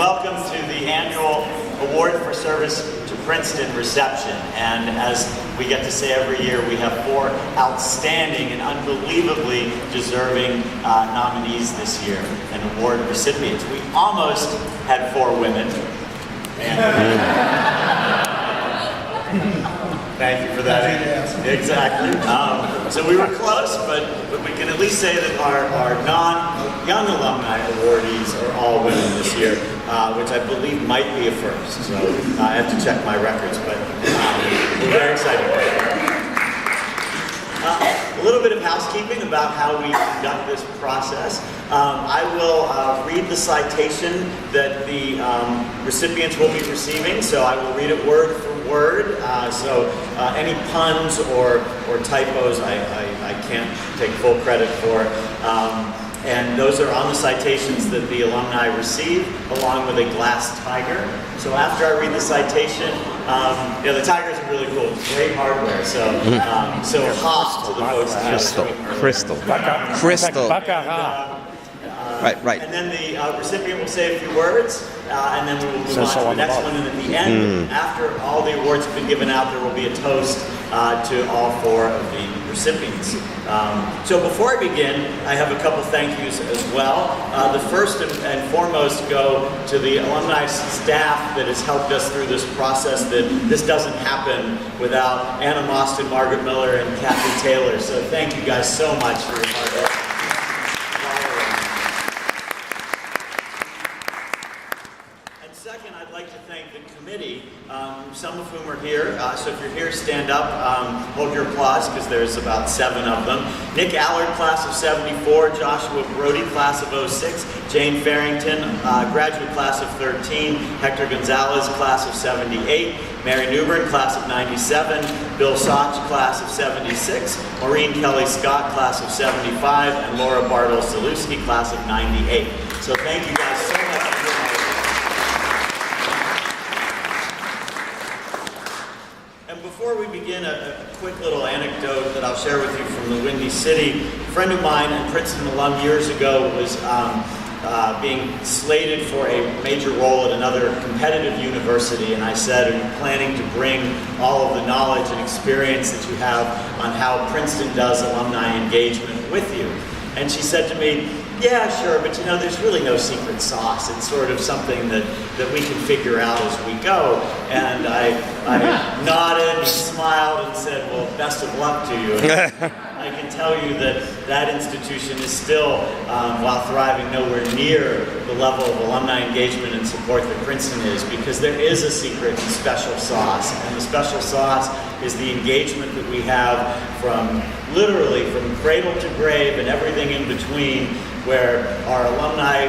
welcome to the annual Award for Service to Princeton reception. And as we get to say every year, we have 4 outstanding and unbelievably deserving nominees this year and award recipients. We almost had 4 women. Thank you for that. Exactly. So we were close, but we can at least say that our non-young alumni awardees are all women this year, which I believe might be a first. So I have to check my records, but we're very excited. A little bit of housekeeping about how we conduct this process. I will read the citation that the recipients will be receiving, so I will read it word for word. So any puns or typos I can't take full credit for. And those are on the citations that the alumni receive, along with a glass tiger. So after I read the citation, the tigers are really cool. It's great hardware. So hot to the folks. Crystal. Right. And then the recipient will say a few words, and then we will move on to the next one. And at the end, after all the awards have been given out, there will be a toast to all 4 of the recipients. So before I begin, I have a couple thank yous as well. The first and foremost go to the alumni staff that has helped us through this process. That this doesn't happen without Anna Mostyn, Margaret Miller, and Kathy Taylor. So thank you guys so much for your hard work. Second, I'd like to thank the committee, some of whom are here. So if you're here, stand up, hold your applause, because there's about 7 of them. Nick Allard, class of 74, Joshua Brody, class of 06, Jane Farrington, graduate class of 13, Hector Gonzalez, class of 78, Mary Newbern, class of 97, Bill Soch, class of 76, Maureen Kelly Scott, class of 75, and Laura Bartle-Zalewski, class of 98. So thank you guys so much. Before we begin, a quick little anecdote that I'll share with you from the Windy City. A friend of mine, a Princeton alum years ago, was being slated for a major role at another competitive university, and I said, are you planning to bring all of the knowledge and experience that you have on how Princeton does alumni engagement with you? And she said to me, yeah, sure, but there's really no secret sauce. It's sort of something that we can figure out as we go. And I nodded and smiled and said, well, best of luck to you. I can tell you that institution is still, while thriving, nowhere near the level of alumni engagement and support that Princeton is, because there is a secret and special sauce. And the special sauce is the engagement that we have literally from cradle to grave and everything in between, where our alumni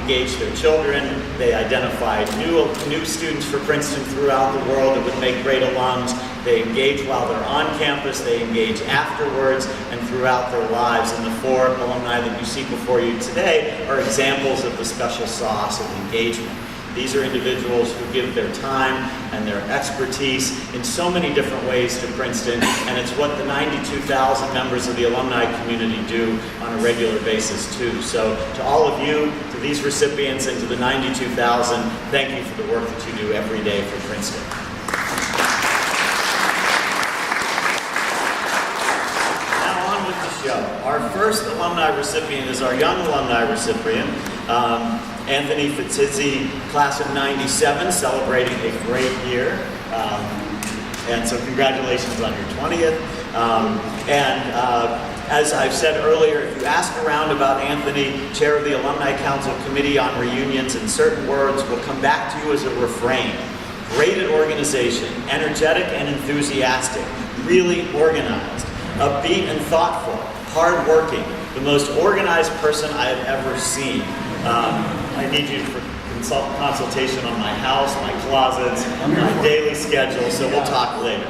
engage their children. They identify new students for Princeton throughout the world that would make great alums. They engage while they're on campus, they engage afterwards and throughout their lives. And the 4 alumni that you see before you today are examples of the special sauce of engagement. These are individuals who give their time and their expertise in so many different ways to Princeton, and it's what the 92,000 members of the alumni community do on a regular basis too. So to all of you, to these recipients, and to the 92,000, thank you for the work that you do every day for Princeton. Now on with the show. Our first alumni recipient is our young alumni recipient. Anthony Fitzizzi, class of 97, celebrating a great year. And so congratulations on your 20th. As I've said earlier, if you ask around about Anthony, chair of the Alumni Council Committee on Reunions, and certain words will come back to you as a refrain. Great at organization, energetic and enthusiastic, really organized, upbeat and thoughtful, hardworking, the most organized person I have ever seen. I need you for consultation on my house, my closets, my daily schedule, so we'll talk later.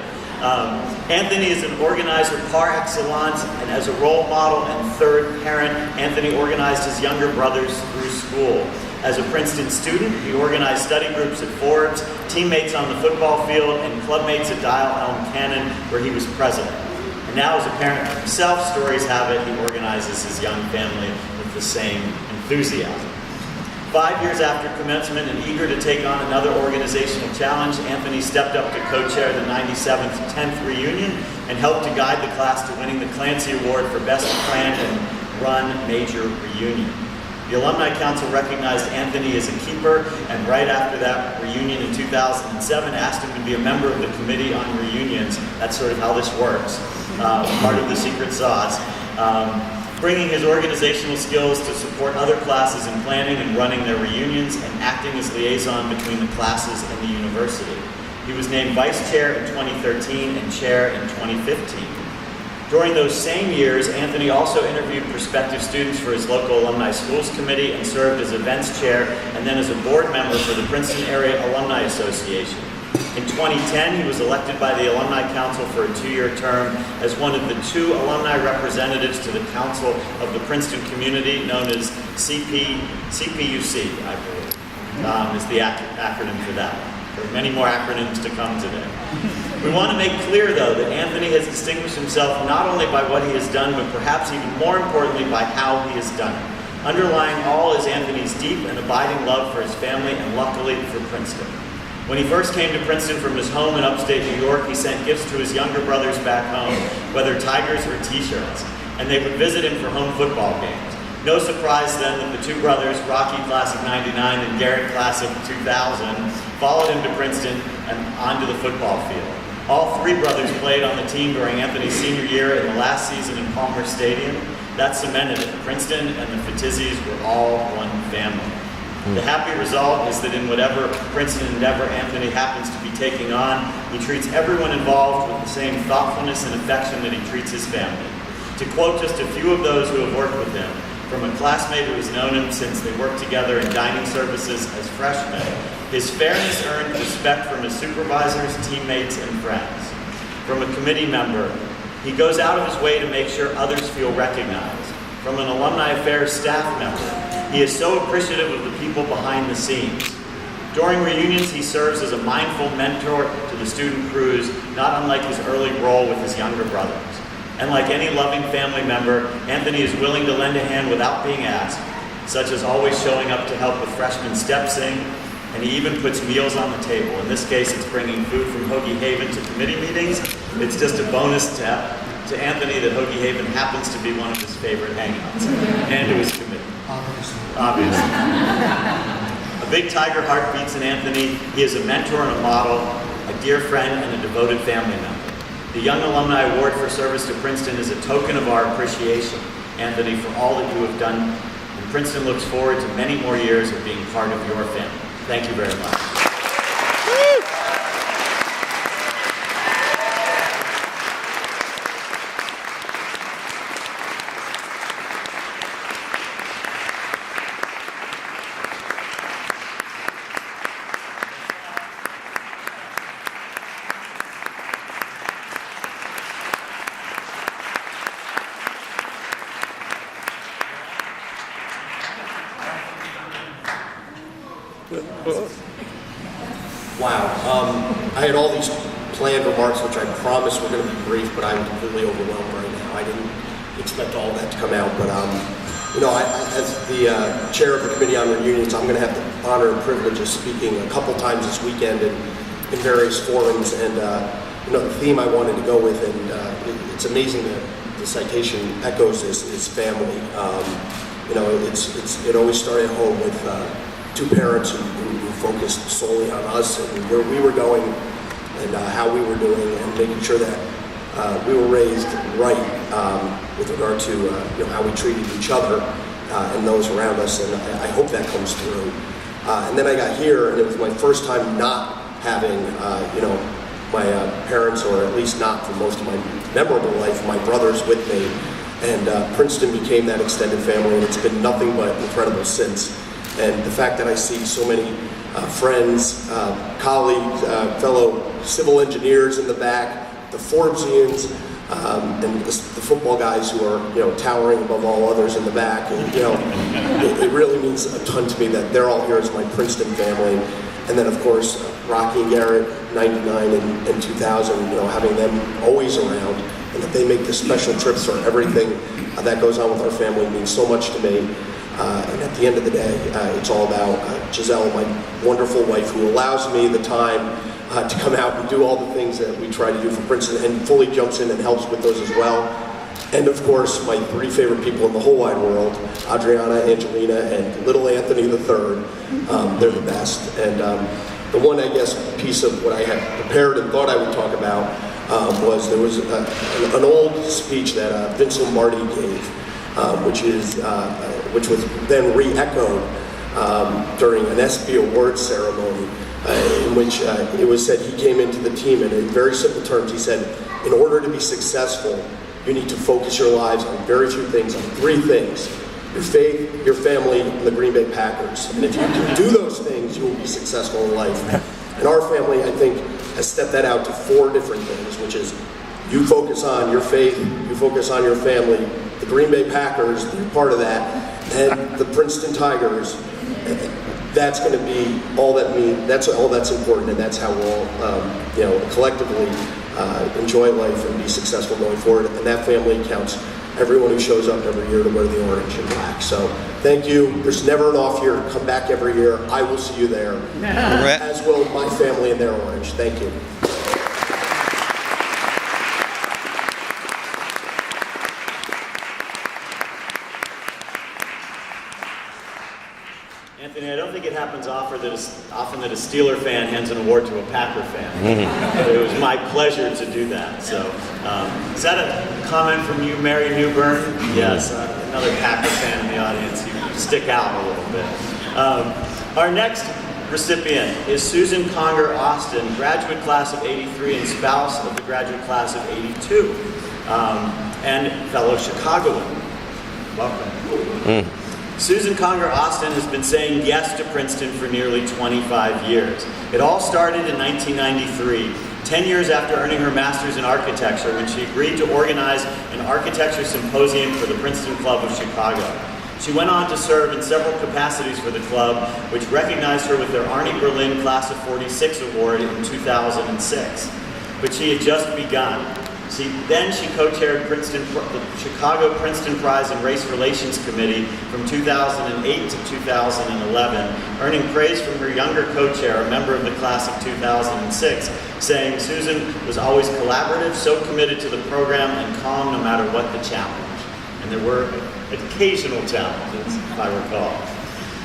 Anthony is an organizer par excellence, and as a role model and third parent, Anthony organized his younger brothers through school. As a Princeton student, he organized study groups at Forbes, teammates on the football field, and clubmates at Dial Elm Cannon, where he was president. And now as a parent himself, stories have it, he organizes his young family with the same enthusiasm. 5 years after commencement and eager to take on another organizational challenge, Anthony stepped up to co-chair the 97th 10th reunion and helped to guide the class to winning the Clancy Award for Best Planned and Run Major Reunion. The Alumni Council recognized Anthony as a keeper, and right after that reunion in 2007 asked him to be a member of the Committee on Reunions. That's sort of how this works, part of the secret sauce. Bringing his organizational skills to support other classes in planning and running their reunions and acting as liaison between the classes and the university. He was named vice chair in 2013 and chair in 2015. During those same years, Anthony also interviewed prospective students for his local Alumni Schools Committee and served as events chair and then as a board member for the Princeton Area Alumni Association. In 2010, he was elected by the Alumni Council for a 2-year term as one of the 2 alumni representatives to the Council of the Princeton Community, known as CPUC, I believe, is the acronym for that. There are many more acronyms to come today. We want to make clear, though, that Anthony has distinguished himself not only by what he has done, but perhaps even more importantly by how he has done it. Underlying all is Anthony's deep and abiding love for his family and luckily for Princeton. When he first came to Princeton from his home in upstate New York, he sent gifts to his younger brothers back home, whether Tigers or t-shirts, and they would visit him for home football games. No surprise then that the 2 brothers, Rocky class of '99 and Garrett class of 2000, followed him to Princeton and onto the football field. All 3 brothers played on the team during Anthony's senior year in the last season in Palmer Stadium. That cemented it. Princeton and the Fatizzis were all one family. The happy result is that in whatever Princeton endeavor Anthony happens to be taking on, he treats everyone involved with the same thoughtfulness and affection that he treats his family. To quote just a few of those who have worked with him, from a classmate who has known him since they worked together in dining services as freshmen, his fairness earned respect from his supervisors, teammates, and friends. From a committee member, he goes out of his way to make sure others feel recognized. From an alumni affairs staff member, he is so appreciative of the people behind the scenes. During reunions, he serves as a mindful mentor to the student crews, not unlike his early role with his younger brothers. And like any loving family member, Anthony is willing to lend a hand without being asked, such as always showing up to help with freshman step sing, and he even puts meals on the table. In this case, it's bringing food from Hoagie Haven to committee meetings. It's just a bonus to Anthony that Hoagie Haven happens to be one of his favorite hangouts, and to his committee. Obviously. A big Tiger heart beats in Anthony. He is a mentor and a model, a dear friend, and a devoted family member. The Young Alumni Award for Service to Princeton is a token of our appreciation, Anthony, for all that you have done, and Princeton looks forward to many more years of being part of your family. Thank you very much. Wow. I had all these planned remarks, which I promised were going to be brief, but I'm completely overwhelmed right now. I didn't expect all that to come out, but as the chair of the Committee on Reunions, I'm going to have the honor and privilege of speaking a couple times this weekend in various forums, and the theme I wanted to go with, and it's amazing that the citation echoes is family. It always started at home with 2 parents who focused solely on us and where we were going and how we were doing, and making sure that we were raised right with regard to how we treated each other and those around us, and I hope that comes through. And then I got here, and it was my first time not having my parents, or at least not for most of my memorable life, my brothers with me, and Princeton became that extended family, and it's been nothing but incredible since. And the fact that I see so many friends, colleagues, fellow civil engineers in the back, the Forbesians, and the football guys who are, towering above all others in the back. And, it really means a ton to me that they're all here as my Princeton family. And then, of course, Rocky and Garrett, 99 and 2000, having them always around, and that they make the special trips for everything that goes on with our family means so much to me. And at the end of the day, it's all about Giselle, my wonderful wife, who allows me the time to come out and do all the things that we try to do for Princeton, and fully jumps in and helps with those as well. And of course, my three favorite people in the whole wide world, Adriana, Angelina, and little Anthony III. They're the best. And the one, I guess, piece of what I had prepared and thought I would talk about was there was an old speech that Vince Lombardi gave, which was then re-echoed during an ESPY Awards ceremony, in which it was said he came into the team, and in very simple terms he said, in order to be successful, you need to focus your lives on very few things, on three things: your faith, your family, and the Green Bay Packers. And if you can do those things, you will be successful in life. And our family, I think, has stepped that out to four different things, which is you focus on your faith, you focus on your family, the Green Bay Packers, they're part of that, and the Princeton Tigers. That's going to be all that means. That's all that's important, and that's how we'll, collectively enjoy life and be successful going forward. And that family counts everyone who shows up every year to wear the orange and black. So thank you. There's never an off year. Come back every year. I will see you there, as will my family in their orange. Thank you. Anthony, I don't think it happens often that a Steeler fan hands an award to a Packer fan. But it was my pleasure to do that. So, is that a comment from you, Mary Newbern? Yes, another Packer fan in the audience. You stick out a little bit. Our next recipient is Susan Conger Austin, graduate class of '83 and spouse of the graduate class of '82, and fellow Chicagoan. Welcome. Susan Conger Austin has been saying yes to Princeton for nearly 25 years. It all started in 1993, 10 years after earning her master's in architecture, when she agreed to organize an architecture symposium for the Princeton Club of Chicago. She went on to serve in several capacities for the club, which recognized her with their Arnie Berlin Class of '46 award in 2006. But she had just begun. Then she co-chaired the Chicago Princeton Prize in Race Relations Committee from 2008 to 2011, earning praise from her younger co-chair, a member of the class of 2006, saying Susan was always collaborative, so committed to the program, and calm no matter what the challenge. And there were occasional challenges, if I recall.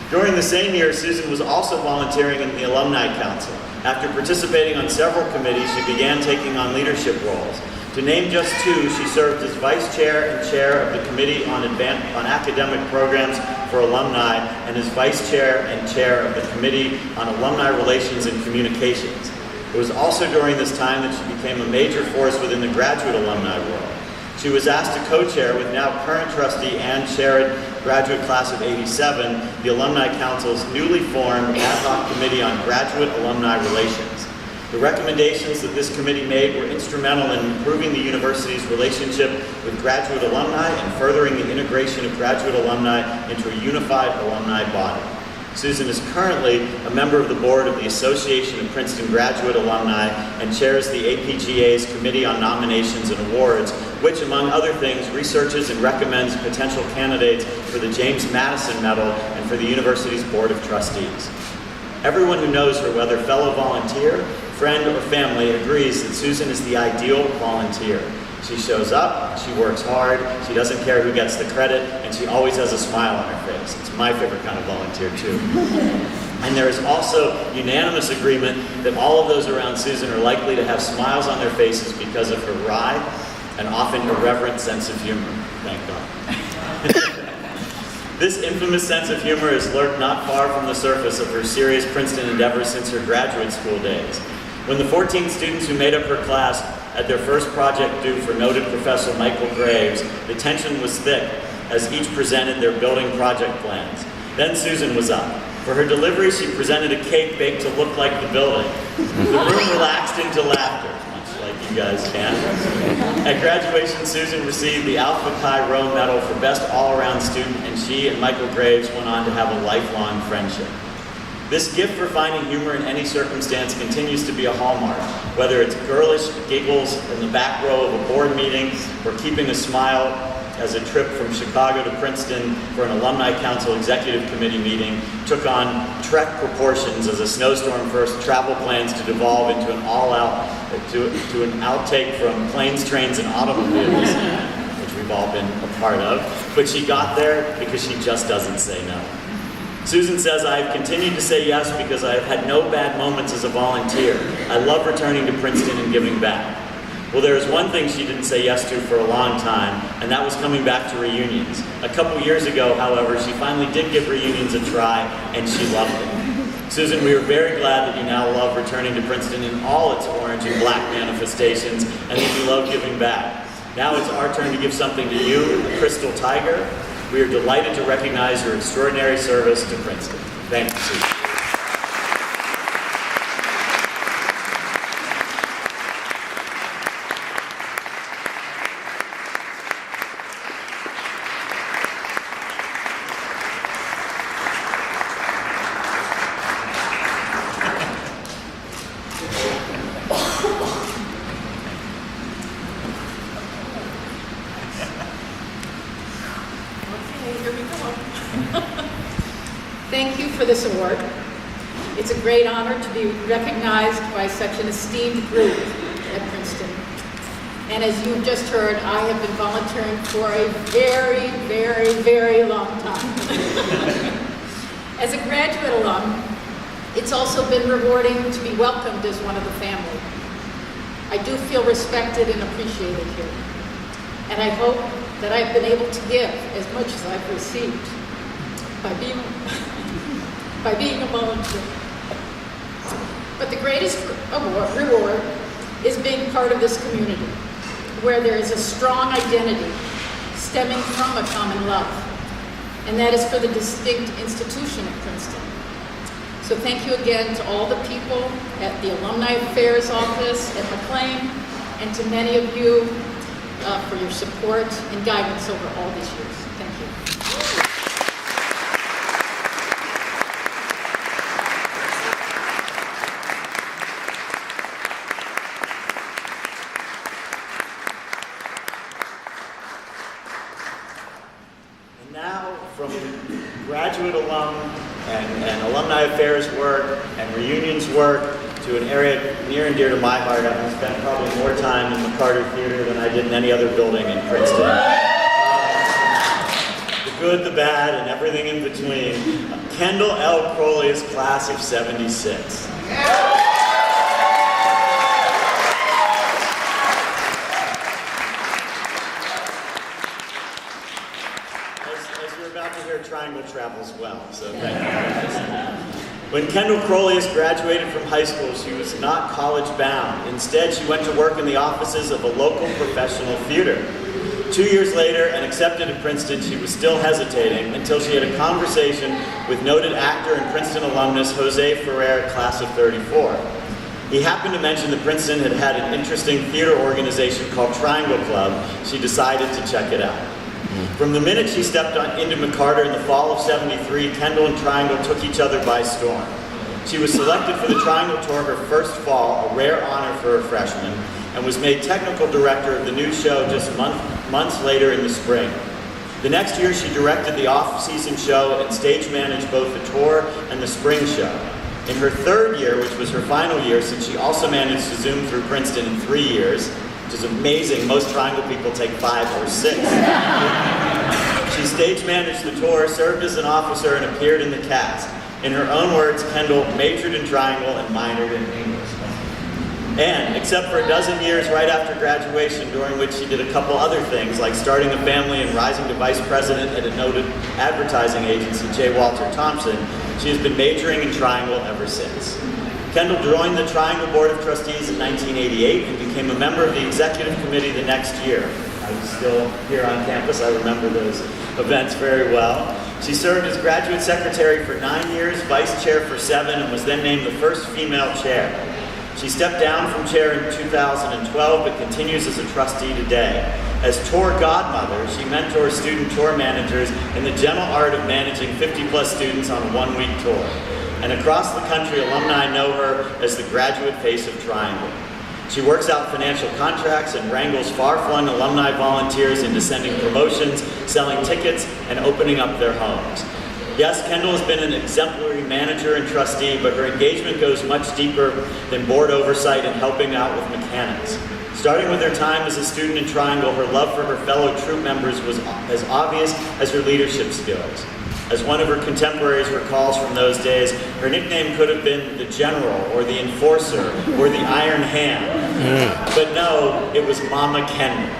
During the same year, Susan was also volunteering in the Alumni Council. After participating on several committees, she began taking on leadership roles. To name just two, she served as vice chair and chair of the Committee on Academic Programs for Alumni, and as vice chair and chair of the Committee on Alumni Relations and Communications. It was also during this time that she became a major force within the graduate alumni world. She was asked to co-chair with now current trustee Ann Sherrod, graduate class of '87, the Alumni Council's newly formed ad hoc committee on graduate alumni relations. The recommendations that this committee made were instrumental in improving the university's relationship with graduate alumni and furthering the integration of graduate alumni into a unified alumni body. Susan is currently a member of the board of the Association of Princeton Graduate Alumni and chairs the APGA's Committee on Nominations and Awards, which, among other things, researches and recommends potential candidates for the James Madison Medal and for the university's Board of Trustees. Everyone who knows her, whether fellow volunteer, friend, or family, agrees that Susan is the ideal volunteer. She shows up, she works hard, she doesn't care who gets the credit, and she always has a smile on her face. It's my favorite kind of volunteer, too. And there is also unanimous agreement that all of those around Susan are likely to have smiles on their faces because of her wry and often irreverent sense of humor. Thank God. This infamous sense of humor has lurked not far from the surface of her serious Princeton endeavors since her graduate school days. When the 14 students who made up her class had their first project due for noted Professor Michael Graves, the tension was thick as each presented their building project plans. Then Susan was up. For her delivery, she presented a cake baked to look like the building. The room relaxed into laughter, much like you guys can. At graduation, Susan received the Alpha Chi Rho Medal for Best All-Around Student, and she and Michael Graves went on to have a lifelong friendship. This gift for finding humor in any circumstance continues to be a hallmark, whether it's girlish giggles in the back row of a board meeting or keeping a smile as a trip from Chicago to Princeton for an Alumni Council Executive Committee meeting took on Trek proportions as a snowstorm first travel plans to devolve into an to an outtake from planes, trains, and automobiles, which we've all been a part of. But she got there because she just doesn't say no. Susan says, I have continued to say yes because I have had no bad moments as a volunteer. I love returning to Princeton and giving back. Well, there is one thing she didn't say yes to for a long time, and that was coming back to reunions. A couple years ago, however, she finally did give reunions a try, and she loved it. Susan, we are very glad that you now love returning to Princeton in all its orange and black manifestations, and that you love giving back. Now it's our turn to give something to you, the Crystal Tiger. We are delighted to recognize your extraordinary service to Princeton. Thank you, Susan. Thank you for this award. It's a great honor to be recognized by such an esteemed group at Princeton. And as you've just heard, I have been volunteering for a very, very, very long time. As a graduate alum, it's also been rewarding to be welcomed as one of the family. I do feel respected and appreciated here. And I hope that I've been able to give as much as I've received by being a volunteer. But the greatest reward is being part of this community, where there is a strong identity stemming from a common love, and that is for the distinct institution of Princeton. So thank you again to all the people at the Alumni Affairs Office at McLean, and to many of you for your support and guidance over all these years. Thank you. And now, from graduate alum and alumni affairs work and reunions work to an area near and dear to my heart, I've spent probably more time in the Carter Theater than I did in any other building in Princeton. The good, the bad, and everything in between. Kendall L. Crowley's class of '76. As you're about to hear, Triangle travels well, so thank you. When Kendall Crowley graduated from high school, she was not college-bound. Instead, she went to work in the offices of a local professional theater. 2 years later, and accepted at Princeton, she was still hesitating until she had a conversation with noted actor and Princeton alumnus Jose Ferrer, class of '34. He happened to mention that Princeton had had an interesting theater organization called Triangle Club. She decided to check it out. From the minute she stepped into McCarter in the fall of '73, Kendall and Triangle took each other by storm. She was selected for the Triangle Tour her first fall, a rare honor for a freshman, and was made technical director of the new show just months later in the spring. The next year, she directed the off-season show and stage managed both the tour and the spring show. In her third year, which was her final year, since she also managed to zoom through Princeton in 3 years, which is amazing. Most Triangle people take 5 or 6. She stage managed the tour, served as an officer, and appeared in the cast. In her own words, Kendall majored in Triangle and minored in English. And, except for a dozen years right after graduation, during which she did a couple other things, like starting a family and rising to vice president at a noted advertising agency, J. Walter Thompson, she has been majoring in Triangle ever since. Kendall joined the Triangle Board of Trustees in 1988 and became a member of the executive committee the next year. I was still here on campus. I remember those events very well. She served as graduate secretary for 9 years, vice chair for 7, and was then named the first female chair. She stepped down from chair in 2012, but continues as a trustee today. As tour godmother, she mentors student tour managers in the gentle art of managing 50-plus students on a one-week tour. And across the country, alumni know her as the graduate face of Triangle. She works out financial contracts and wrangles far-flung alumni volunteers into sending promotions, selling tickets, and opening up their homes. Yes, Kendall has been an exemplary manager and trustee, but her engagement goes much deeper than board oversight and helping out with mechanics. Starting with her time as a student in Triangle, her love for her fellow troop members was as obvious as her leadership skills. As one of her contemporaries recalls from those days, her nickname could have been the General, or the Enforcer, or the Iron Hand. But no, it was Mama Kendall.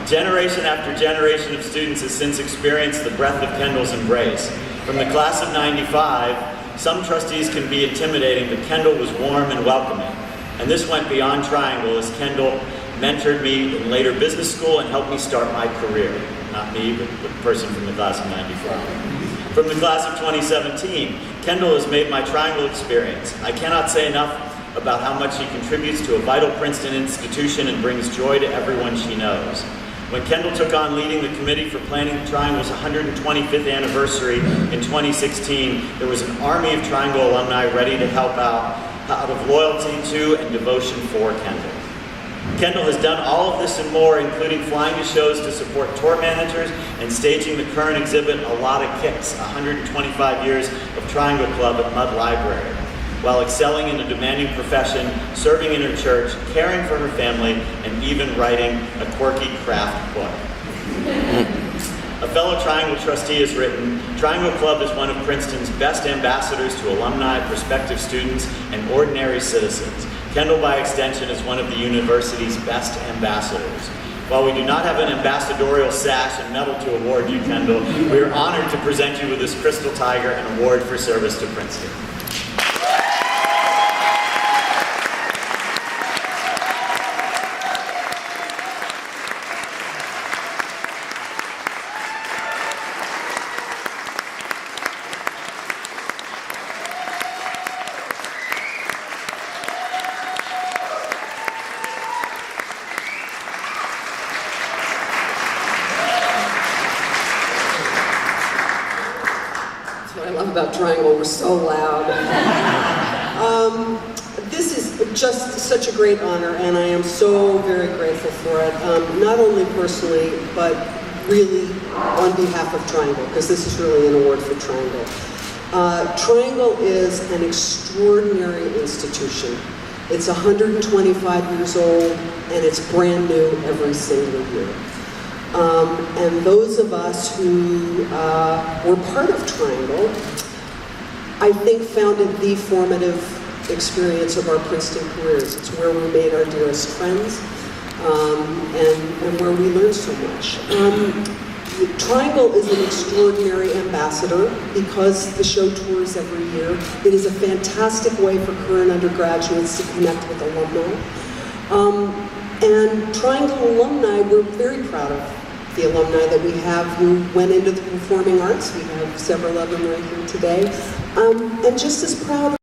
Generation after generation of students has since experienced the breadth of Kendall's embrace. From the class of '95, some trustees can be intimidating, but Kendall was warm and welcoming. And this went beyond Triangle, as Kendall mentored me in later business school and helped me start my career. Not me, but the person from the class of '95. From the class of 2017, Kendall has made my Triangle experience. I cannot say enough about how much she contributes to a vital Princeton institution and brings joy to everyone she knows. When Kendall took on leading the committee for planning the Triangle's 125th anniversary in 2016, there was an army of Triangle alumni ready to help out of loyalty to and devotion for Kendall. Kendall has done all of this and more, including flying to shows to support tour managers and staging the current exhibit, A Lot of Kicks, 125 Years of Triangle Club at Mudd Library, while excelling in a demanding profession, serving in her church, caring for her family, and even writing a quirky craft book. A fellow Triangle trustee has written, Triangle Club is one of Princeton's best ambassadors to alumni, prospective students, and ordinary citizens. Kendall, by extension, is one of the university's best ambassadors. While we do not have an ambassadorial sash and medal to award you, Kendall, we are honored to present you with this Crystal Tiger and award for service to Princeton. What I love about Triangle, we're so loud. This is just such a great honor, and I am so very grateful for it, not only personally, but really on behalf of Triangle, because this is really an award for Triangle. Triangle is an extraordinary institution. It's 125 years old, and it's brand new every single year. And those of us who were part of Triangle, I think found it the formative experience of our Princeton careers. It's where we made our dearest friends, and where we learned so much. Triangle is an extraordinary ambassador because the show tours every year. It is a fantastic way for current undergraduates to connect with alumni. And Triangle alumni, we're very proud of the alumni that we have who went into the performing arts. We have several of them right here today. And just as proud of